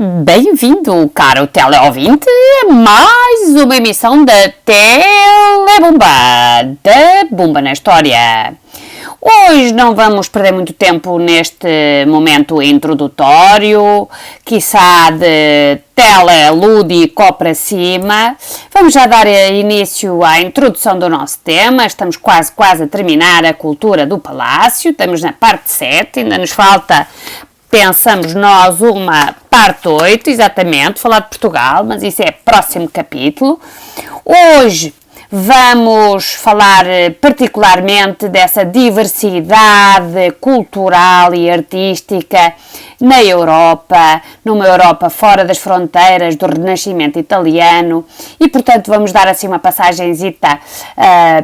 Bem-vindo, caro teleouvinte, a mais uma emissão da Telebumba, da Bumba na História. Hoje não vamos perder muito tempo neste momento introdutório, quiçá de telelúdico para cima. Vamos já dar início à introdução do nosso tema. Estamos quase a terminar a cultura do Palácio. Estamos na parte 7, ainda nos falta, pensamos nós, uma parte 8, exatamente, falar de Portugal, mas isso é próximo capítulo. Hoje vamos falar particularmente dessa diversidade cultural e artística na Europa, numa Europa fora das fronteiras do Renascimento italiano, e portanto vamos dar assim uma passagenzita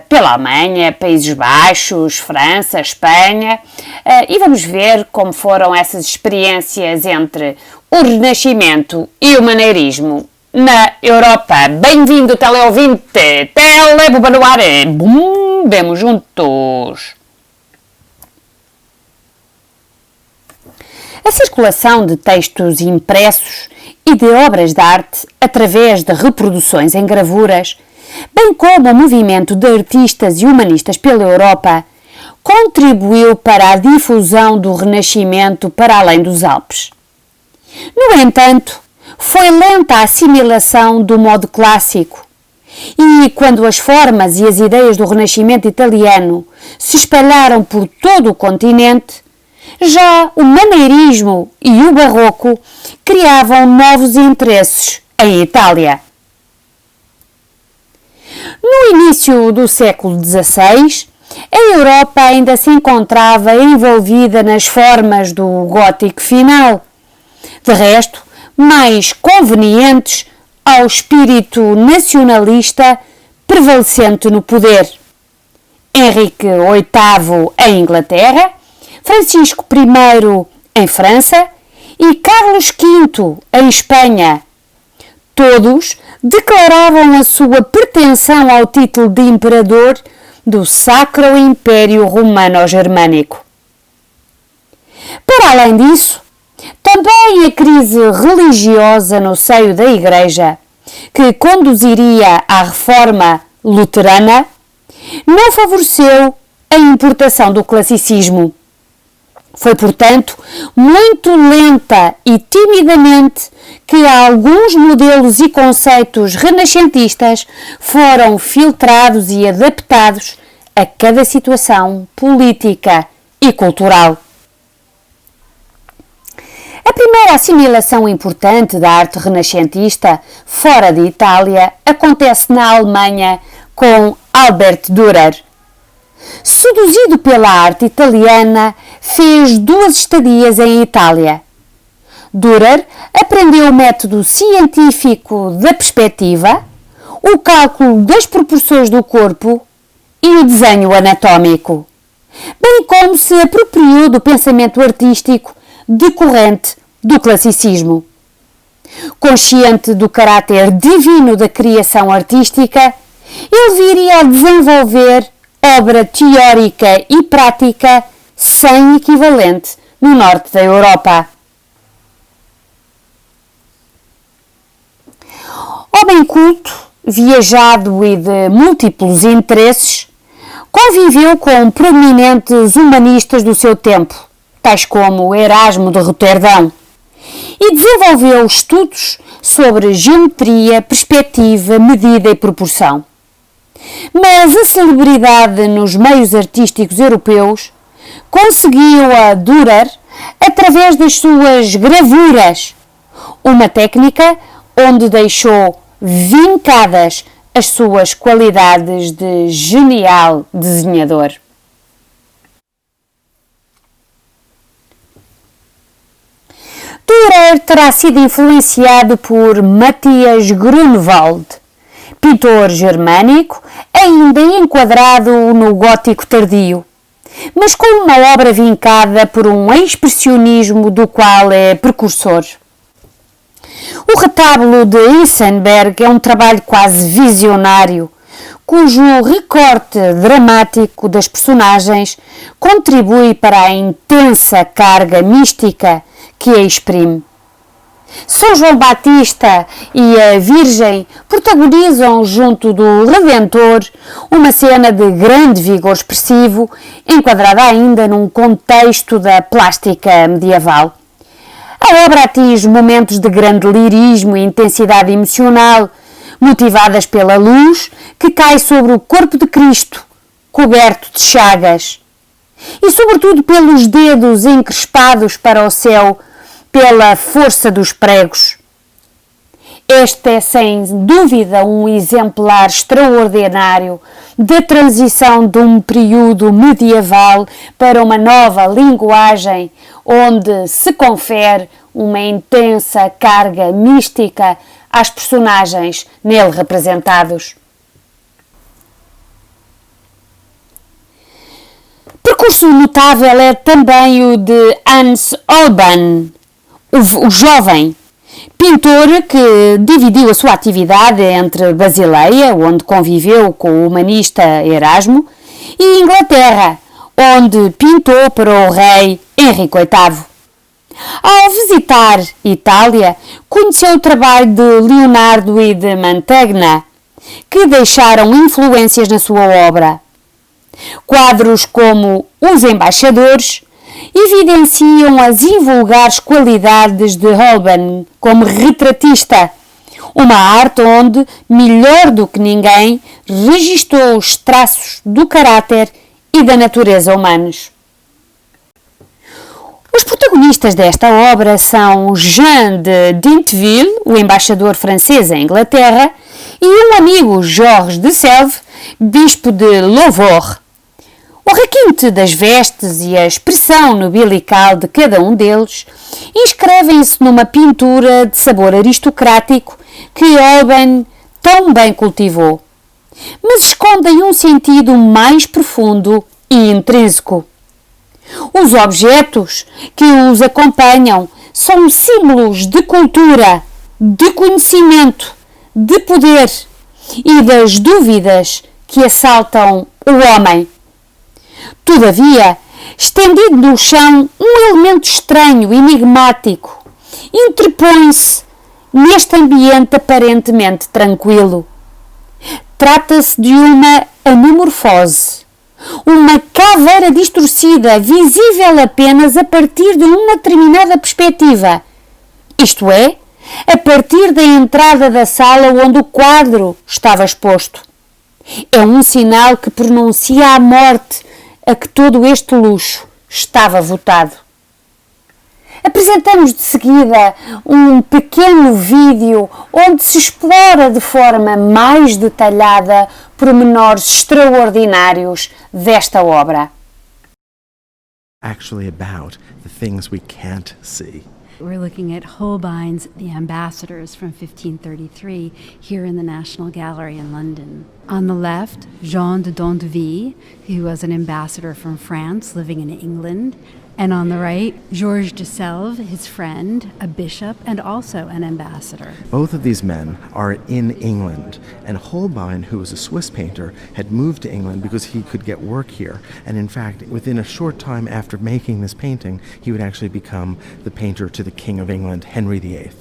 pela Alemanha, Países Baixos, França, Espanha, e vamos ver como foram essas experiências entre o Renascimento e o maneirismo na Europa. Bem-vindo, teleouvinte! Telebumba no ar! Bum! Vemos juntos! A circulação de textos impressos e de obras de arte através de reproduções em gravuras, bem como o movimento de artistas e humanistas pela Europa, contribuiu para a difusão do Renascimento para além dos Alpes. No entanto, foi lenta a assimilação do modo clássico, e quando as formas e as ideias do Renascimento italiano se espalharam por todo o continente, já o maneirismo e o barroco criavam novos interesses em Itália. No início do século XVI, a Europa ainda se encontrava envolvida nas formas do gótico final, de resto, mais convenientes ao espírito nacionalista prevalecente no poder. Henrique VIII em Inglaterra, Francisco I em França e Carlos V em Espanha. Todos declaravam a sua pretensão ao título de imperador do Sacro Império Romano-Germânico. Para além disso, também a crise religiosa no seio da Igreja, que conduziria à reforma luterana, não favoreceu a importação do classicismo. Foi, portanto, muito lenta e timidamente que alguns modelos e conceitos renascentistas foram filtrados e adaptados a cada situação política e cultural. A primeira assimilação importante da arte renascentista fora de Itália acontece na Alemanha com Albert Dürer. Seduzido pela arte italiana, fez 2 estadias em Itália. Dürer aprendeu o método científico da perspectiva, o cálculo das proporções do corpo e o desenho anatómico, bem como se apropriou do pensamento artístico decorrente do classicismo. Consciente do caráter divino da criação artística, ele viria a desenvolver obra teórica e prática sem equivalente no norte da Europa. Homem culto, viajado e de múltiplos interesses, conviveu com prominentes humanistas do seu tempo, tais como Erasmo de Roterdão, e desenvolveu estudos sobre geometria, perspectiva, medida e proporção. Mas a celebridade nos meios artísticos europeus conseguiu a Dürer através das suas gravuras, uma técnica onde deixou vincadas as suas qualidades de genial desenhador. Dürer terá sido influenciado por Matthias Grunewald, pintor germânico ainda enquadrado no gótico tardio, mas com uma obra vincada por um expressionismo do qual é precursor. O retábulo de Issenberg é um trabalho quase visionário, cujo recorte dramático das personagens contribui para a intensa carga mística que a exprime. São João Batista e a Virgem protagonizam, junto do Redentor, uma cena de grande vigor expressivo, enquadrada ainda num contexto da plástica medieval. A obra atinge momentos de grande lirismo e intensidade emocional, motivadas pela luz que cai sobre o corpo de Cristo, coberto de chagas, e sobretudo pelos dedos encrespados para o céu pela força dos pregos. Este é sem dúvida um exemplar extraordinário da transição de um período medieval para uma nova linguagem onde se confere uma intensa carga mística às personagens nele representados. Percurso notável é também o de Hans Holbein, o jovem pintor que dividiu a sua atividade entre Basileia, onde conviveu com o humanista Erasmo, e Inglaterra, onde pintou para o rei Henrique VIII. Ao visitar Itália, conheceu o trabalho de Leonardo e de Mantegna, que deixaram influências na sua obra. Quadros como Os Embaixadores evidenciam as invulgares qualidades de Holbein como retratista, uma arte onde, melhor do que ninguém, registou os traços do caráter e da natureza humanos. Os protagonistas desta obra são Jean de Dinteville, o embaixador francês em Inglaterra, e um amigo, Georges de Selve, bispo de Louvor. O requinte das vestes e a expressão nobilical de cada um deles inscrevem-se numa pintura de sabor aristocrático que Holbein tão bem cultivou, mas escondem um sentido mais profundo e intrínseco. Os objetos que os acompanham são símbolos de cultura, de conhecimento, de poder e das dúvidas que assaltam o homem. Todavia, estendido no chão, um elemento estranho, enigmático, interpõe-se neste ambiente aparentemente tranquilo. Trata-se de uma anamorfose, uma caveira distorcida, visível apenas a partir de uma determinada perspectiva, isto é, a partir da entrada da sala onde o quadro estava exposto. É um sinal que pronuncia a morte a que todo este luxo estava votado. Apresentamos de seguida um pequeno vídeo onde se explora de forma mais detalhada pormenores extraordinários desta obra. Actually about the things we can't see. We're looking at Holbein's The Ambassadors from 1533 here in the National Gallery in London. On the left, Jean de Dinteville, who was an ambassador from France living in England. And on the right, Georges de Selve, his friend, a bishop and also an ambassador. Both of these men are in England, and Holbein, who was a Swiss painter, had moved to England because he could get work here. And in fact, within a short time after making this painting, he would actually become the painter to the King of England, Henry VIII.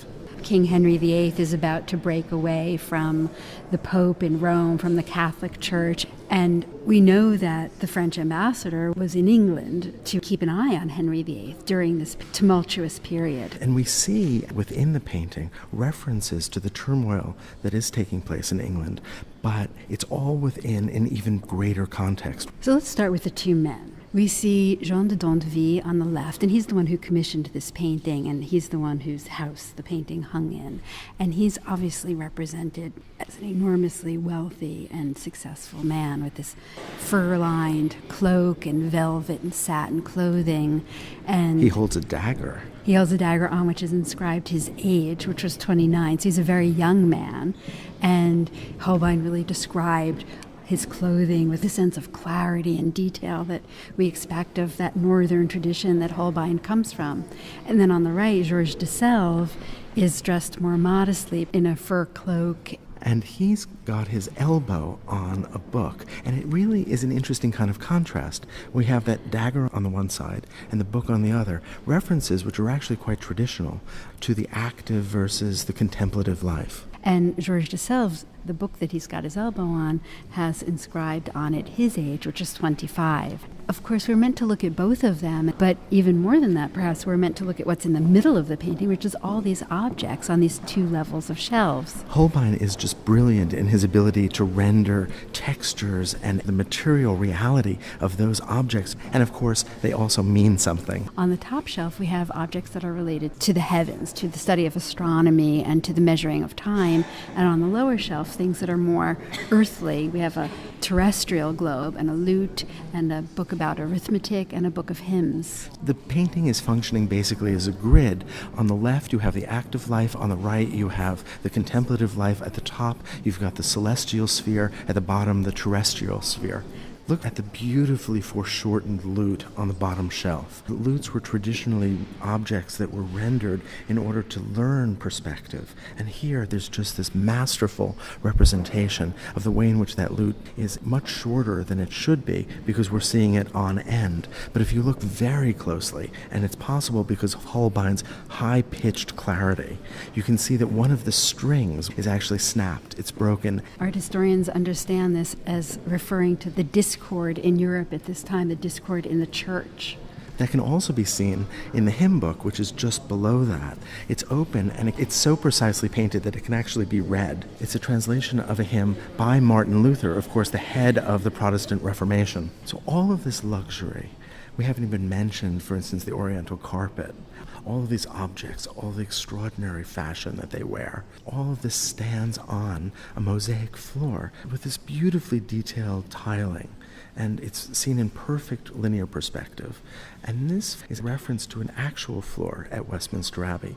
King Henry VIII is about to break away from the Pope in Rome, from the Catholic Church, and we know that the French ambassador was in England to keep an eye on Henry VIII during this tumultuous period. And we see within the painting references to the turmoil that is taking place in England, but it's all within an even greater context. So let's start with the two men. We see Jean de Dinteville on the left, and he's the one who commissioned this painting, and he's the one whose house the painting hung in. And he's obviously represented as an enormously wealthy and successful man with this fur-lined cloak and velvet and satin clothing. And he holds a dagger. He holds a dagger on which is inscribed his age, which was 29, so he's a very young man. And Holbein really described his clothing with a sense of clarity and detail that we expect of that northern tradition that Holbein comes from. And then on the right, Georges de Selve is dressed more modestly in a fur cloak, and he's got his elbow on a book. And it really is an interesting kind of contrast. We have that dagger on the one side and the book on the other, references which are actually quite traditional to the active versus the contemplative life. And Georges de Selves, the book that he's got his elbow on, has inscribed on it his age, which is 25. Of course, we're meant to look at both of them, but even more than that, perhaps we're meant to look at what's in the middle of the painting, which is all these objects on these two levels of shelves. Holbein is just brilliant in his ability to render textures and the material reality of those objects. And of course, they also mean something. On the top shelf, we have objects that are related to the heavens, to the study of astronomy and to the measuring of time. And on the lower shelf, things that are more earthly. We have a terrestrial globe and a lute and a book about arithmetic and a book of hymns. The painting is functioning basically as a grid. On the left, you have the active life. On the right, you have the contemplative life. At the top, you've got the celestial sphere. At the bottom, the terrestrial sphere. Look at the beautifully foreshortened lute on the bottom shelf. The lutes were traditionally objects that were rendered in order to learn perspective. And here there's just this masterful representation of the way in which that lute is much shorter than it should be because we're seeing it on end. But if you look very closely, and it's possible because of Holbein's high-pitched clarity, you can see that one of the strings is actually snapped. It's broken. Art historians understand this as referring to the discord in Europe at this time, the discord in the church. That can also be seen in the hymn book, which is just below that. It's open, and it's so precisely painted that it can actually be read. It's a translation of a hymn by Martin Luther, of course, the head of the Protestant Reformation. So all of this luxury, we haven't even mentioned, for instance, the Oriental carpet. All of these objects, all the extraordinary fashion that they wear, all of this stands on a mosaic floor with this beautifully detailed tiling. And it's seen in perfect linear perspective. And this is a reference to an actual floor at Westminster Abbey.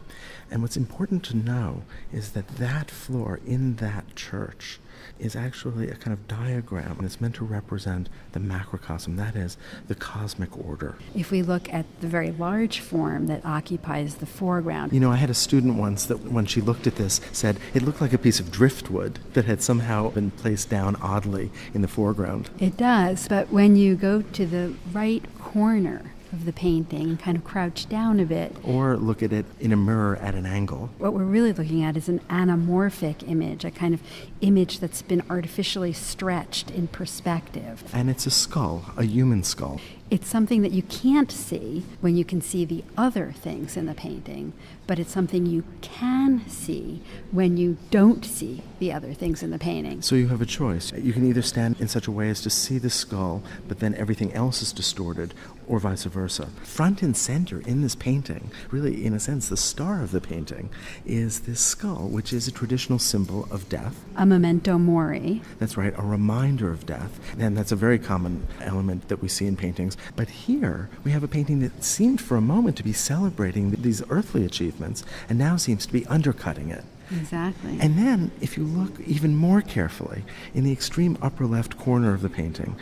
And what's important to know is that that floor in that church is actually a kind of diagram, and it's meant to represent the macrocosm, that is, the cosmic order. If we look at the very large form that occupies the foreground. You know, I had a student once that when she looked at this said it looked like a piece of driftwood that had somehow been placed down oddly in the foreground. It does, but when you go to the right corner of the painting and kind of crouch down a bit. Or look at it in a mirror at an angle. What we're really looking at is an anamorphic image, a kind of image that's been artificially stretched in perspective. And it's a skull, a human skull. It's something that you can't see when you can see the other things in the painting, but it's something you can see when you don't see the other things in the painting. So you have a choice. You can either stand in such a way as to see the skull, but then everything else is distorted, or vice versa. Front and center in this painting, really in a sense the star of the painting, is this skull, which is a traditional symbol of death. A memento mori. That's right, a reminder of death. And that's a very common element that we see in paintings. But here we have a painting that seemed for a moment to be celebrating these earthly achievements and now seems to be undercutting it. Exactly. And then, if you look even more carefully, in the extreme upper left corner of the painting,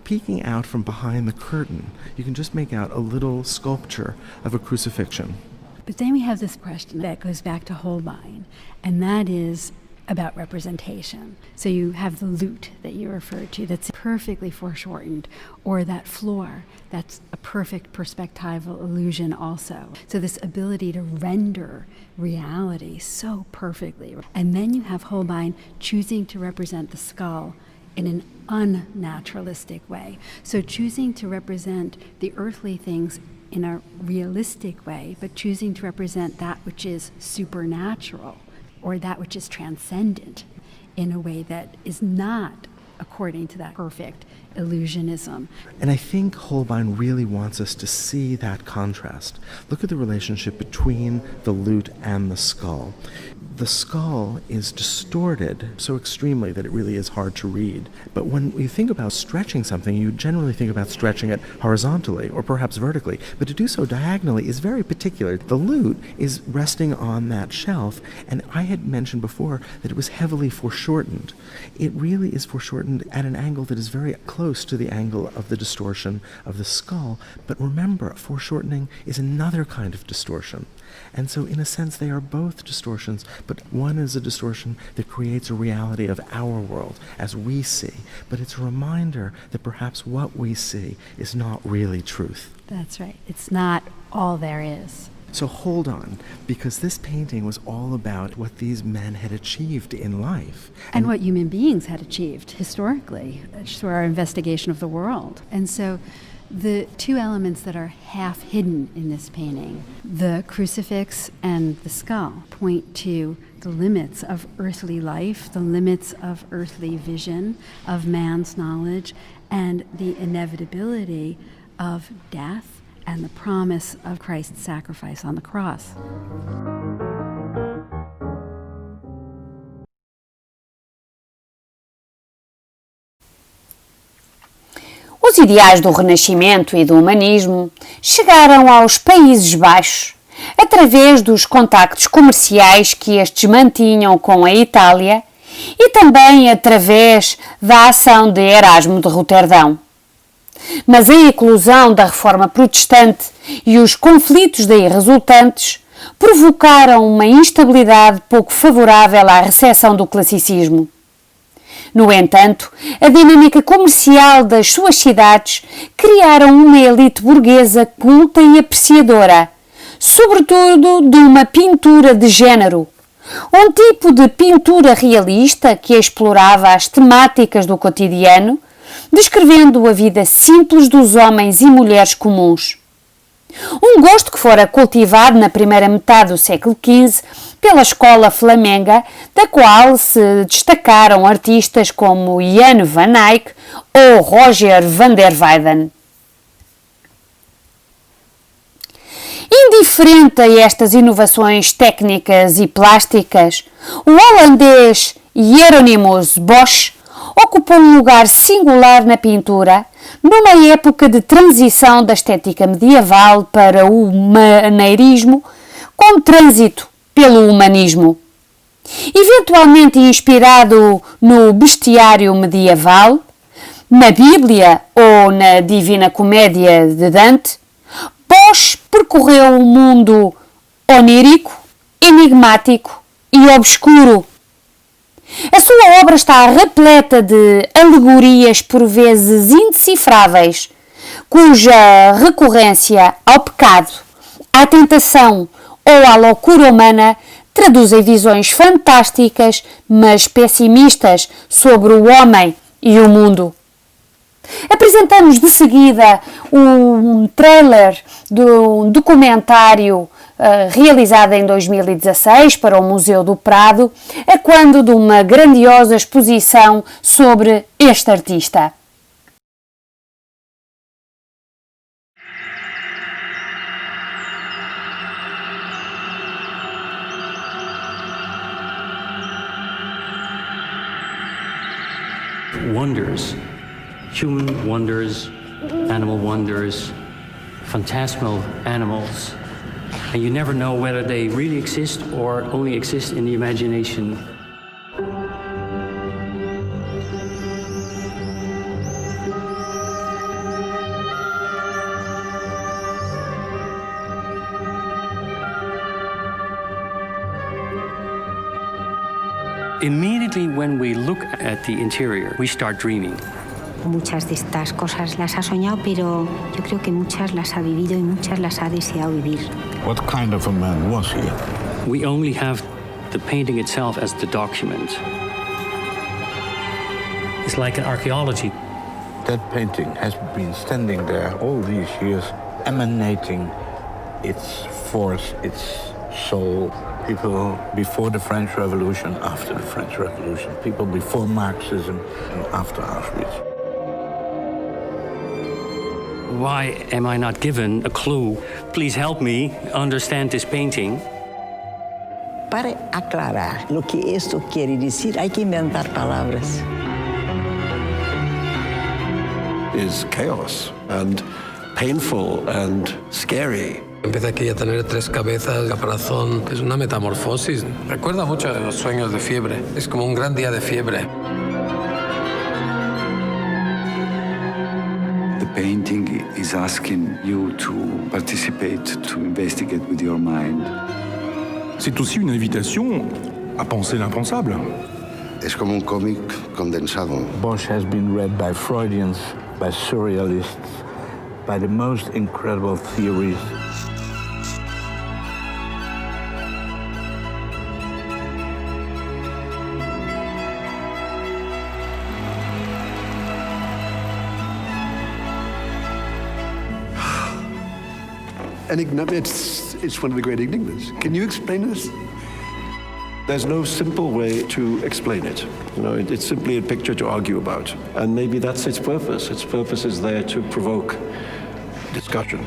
peeking out from behind the curtain, you can just make out a little sculpture of a crucifixion. But then we have this question that goes back to Holbein, and that is about representation. So you have the lute that you referred to that's perfectly foreshortened, or that floor that's a perfect perspectival illusion also. So this ability to render reality so perfectly. And then you have Holbein choosing to represent the skull in an unnaturalistic way. So choosing to represent the earthly things in a realistic way, but choosing to represent that which is supernatural or that which is transcendent in a way that is not according to that perfect illusionism. And I think Holbein really wants us to see that contrast. Look at the relationship between the lute and the skull. The skull is distorted so extremely that it really is hard to read. But when you think about stretching something, you generally think about stretching it horizontally or perhaps vertically. But to do so diagonally is very particular. The lute is resting on that shelf, and I had mentioned before that it was heavily foreshortened. It really is foreshortened at an angle that is very close to the angle of the distortion of the skull. But remember, foreshortening is another kind of distortion. And so in a sense they are both distortions, but one is a distortion that creates a reality of our world as we see. But it's a reminder that perhaps what we see is not really truth. That's right. It's not all there is. So hold on, because this painting was all about what these men had achieved in life. And what human beings had achieved historically through our investigation of the world. And so the two elements that are half hidden in this painting, the crucifix and the skull, point to the limits of earthly life, the limits of earthly vision, of man's knowledge, and the inevitability of death and the promise of Christ's sacrifice on the cross. Os ideais do Renascimento e do humanismo chegaram aos Países Baixos através dos contactos comerciais que estes mantinham com a Itália e também através da ação de Erasmo de Roterdão. Mas a eclosão da Reforma Protestante e os conflitos daí resultantes provocaram uma instabilidade pouco favorável à recepção do classicismo. No entanto, a dinâmica comercial das suas cidades criaram uma elite burguesa culta e apreciadora, sobretudo de uma pintura de género, um tipo de pintura realista que explorava as temáticas do cotidiano, descrevendo a vida simples dos homens e mulheres comuns. Um gosto que fora cultivado na primeira metade do século XV pela escola flamenga, da qual se destacaram artistas como Jan van Eyck ou Roger van der Weyden. Indiferente a estas inovações técnicas e plásticas, o holandês Hieronymus Bosch ocupou um lugar singular na pintura, numa época de transição da estética medieval para o maneirismo, com trânsito pelo humanismo. Eventualmente inspirado no bestiário medieval, na Bíblia ou na Divina Comédia de Dante, Bosch percorreu um mundo onírico, enigmático e obscuro. A sua obra está repleta de alegorias por vezes indecifráveis, cuja recorrência ao pecado, à tentação ou à loucura humana traduzem visões fantásticas, mas pessimistas sobre o homem e o mundo. Apresentamos de seguida um trailer de um documentário realizado em 2016 para o Museu do Prado, a quando de uma grandiosa exposição sobre este artista. Wonders, human wonders, animal wonders, phantasmal animals. And you never know whether they really exist or only exist in the imagination. Immediately when we look at the interior, we start dreaming. Muchas de estas cosas las ha soñado, pero yo creo que muchas las ha vivido y muchas las ha deseado vivir. What kind of a man was he? We only have the painting itself as the document. It's like an archaeology. That painting has been standing there all these years, emanating its force, its soul. People before the French Revolution, after the French Revolution, people before Marxism and after Auschwitz. Why am I not given a clue? Please help me understand this painting. Para aclarar lo que esto quiere decir, hay que inventar palabras. Is chaos and painful and scary. Empieza aquí a tener 3 cabezas, caparazón. Es una metamorfosis. Recuerda mucho a los sueños de fiebre. Es como un gran día de fiebre. The painting is asking you to participate, to investigate with your mind. C'est aussi une invitation à penser l'impensable. Es como un cómic condensado. Bosch has been read by Freudians, by surrealists, by the most incredible theories. Enigma, it's one of the great enigmas. Can you explain this? There's no simple way to explain it. It's simply a picture to argue about. And maybe that's its purpose. Its purpose is there to provoke discussion.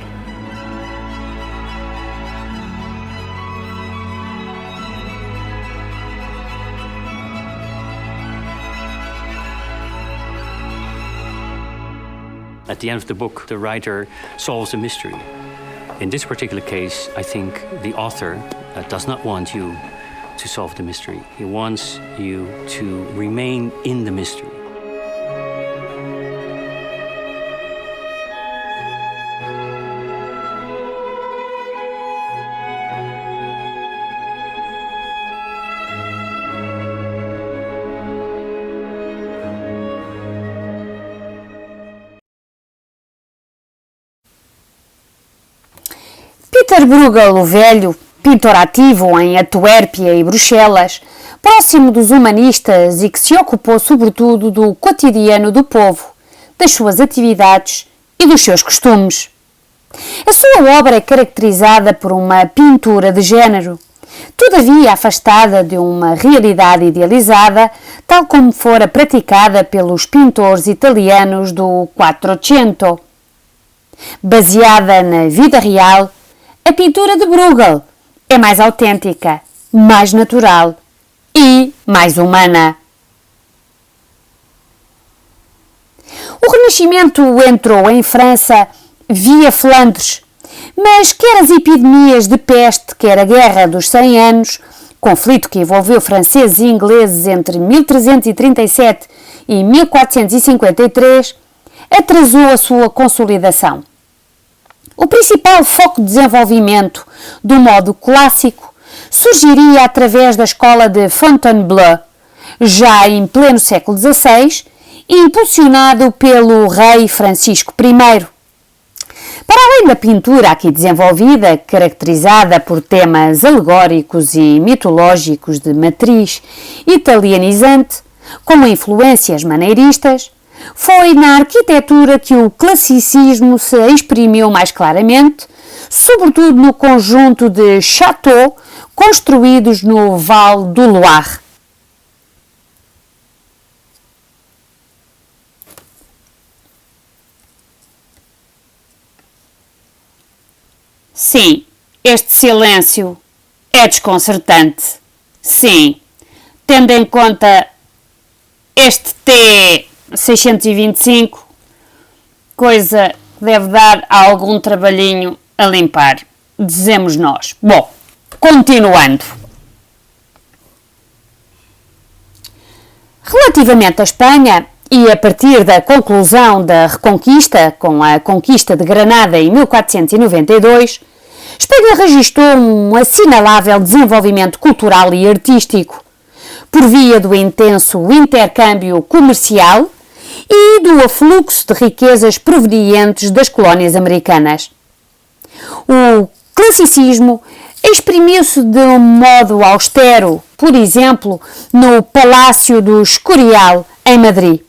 At the end of the book, the writer solves a mystery. In this particular case, I think the author does not want you to solve the mystery. He wants you to remain in the mystery. Peter Bruegel, o velho, pintor ativo em Antuérpia e Bruxelas, próximo dos humanistas e que se ocupou sobretudo do cotidiano do povo, das suas atividades e dos seus costumes. A sua obra é caracterizada por uma pintura de género, todavia afastada de uma realidade idealizada, tal como fora praticada pelos pintores italianos do Quattrocento. Baseada na vida real, a pintura de Bruegel é mais autêntica, mais natural e mais humana. O Renascimento entrou em França via Flandres, mas quer as epidemias de peste, quer a Guerra dos 100 Anos, conflito que envolveu franceses e ingleses entre 1337 e 1453, atrasou a sua consolidação. O principal foco de desenvolvimento do modo clássico surgiria através da escola de Fontainebleau, já em pleno século XVI, impulsionado pelo rei Francisco I. Para além da pintura aqui desenvolvida, caracterizada por temas alegóricos e mitológicos de matriz italianizante, com influências maneiristas, foi na arquitetura que o classicismo se exprimiu mais claramente, sobretudo no conjunto de châteaux construídos no Val do Loire. Sim, este silêncio é desconcertante. Sim, tendo em conta este T625, coisa que deve dar algum trabalhinho a limpar, dizemos nós. Bom, continuando. Relativamente à Espanha, e a partir da conclusão da Reconquista, com a conquista de Granada em 1492, Espanha registrou um assinalável desenvolvimento cultural e artístico, por via do intenso intercâmbio comercial e do afluxo de riquezas provenientes das colónias americanas. O classicismo exprimiu-se de um modo austero, por exemplo, no Palácio do Escorial, em Madrid.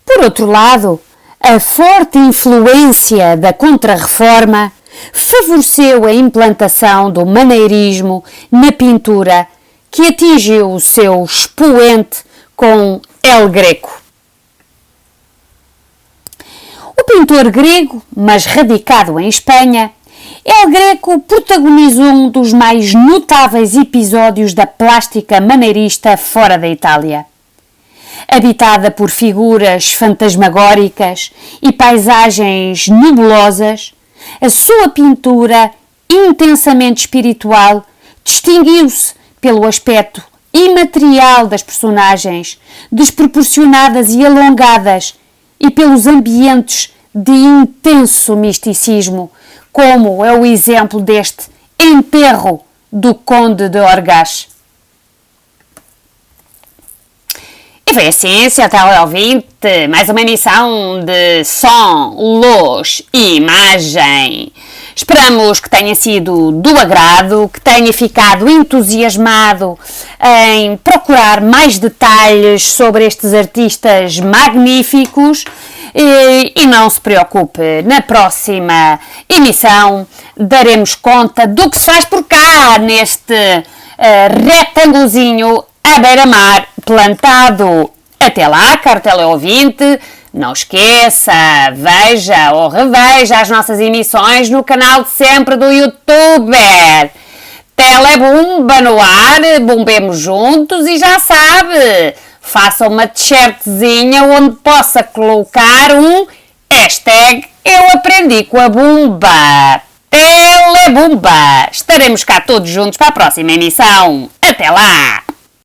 Por outro lado, a forte influência da Contra-Reforma favoreceu a implantação do maneirismo na pintura, que atingiu o seu expoente com El Greco. O pintor grego, mas radicado em Espanha, El Greco protagonizou um dos mais notáveis episódios da plástica maneirista fora da Itália. Habitada por figuras fantasmagóricas e paisagens nebulosas, a sua pintura, intensamente espiritual, distinguiu-se pelo aspecto imaterial das personagens, desproporcionadas e alongadas, e pelos ambientes de intenso misticismo, como é o exemplo deste Enterro do Conde de Orgaz. E foi assim, Sr. teleouvinte, mais uma emissão de som, luz e imagem. Esperamos que tenha sido do agrado, que tenha ficado entusiasmado em procurar mais detalhes sobre estes artistas magníficos. E não se preocupe, na próxima emissão daremos conta do que se faz por cá, neste retângulozinho à beira-mar plantado. Até lá, caro teleouvinte, não esqueça, veja ou reveja as nossas emissões no canal de sempre do YouTuber. Telebumba no ar, bombemos juntos e já sabe, faça uma t-shirtzinha onde possa colocar um hashtag Eu Aprendi com a Bumba. Telebumba! Estaremos cá todos juntos para a próxima emissão. Até lá!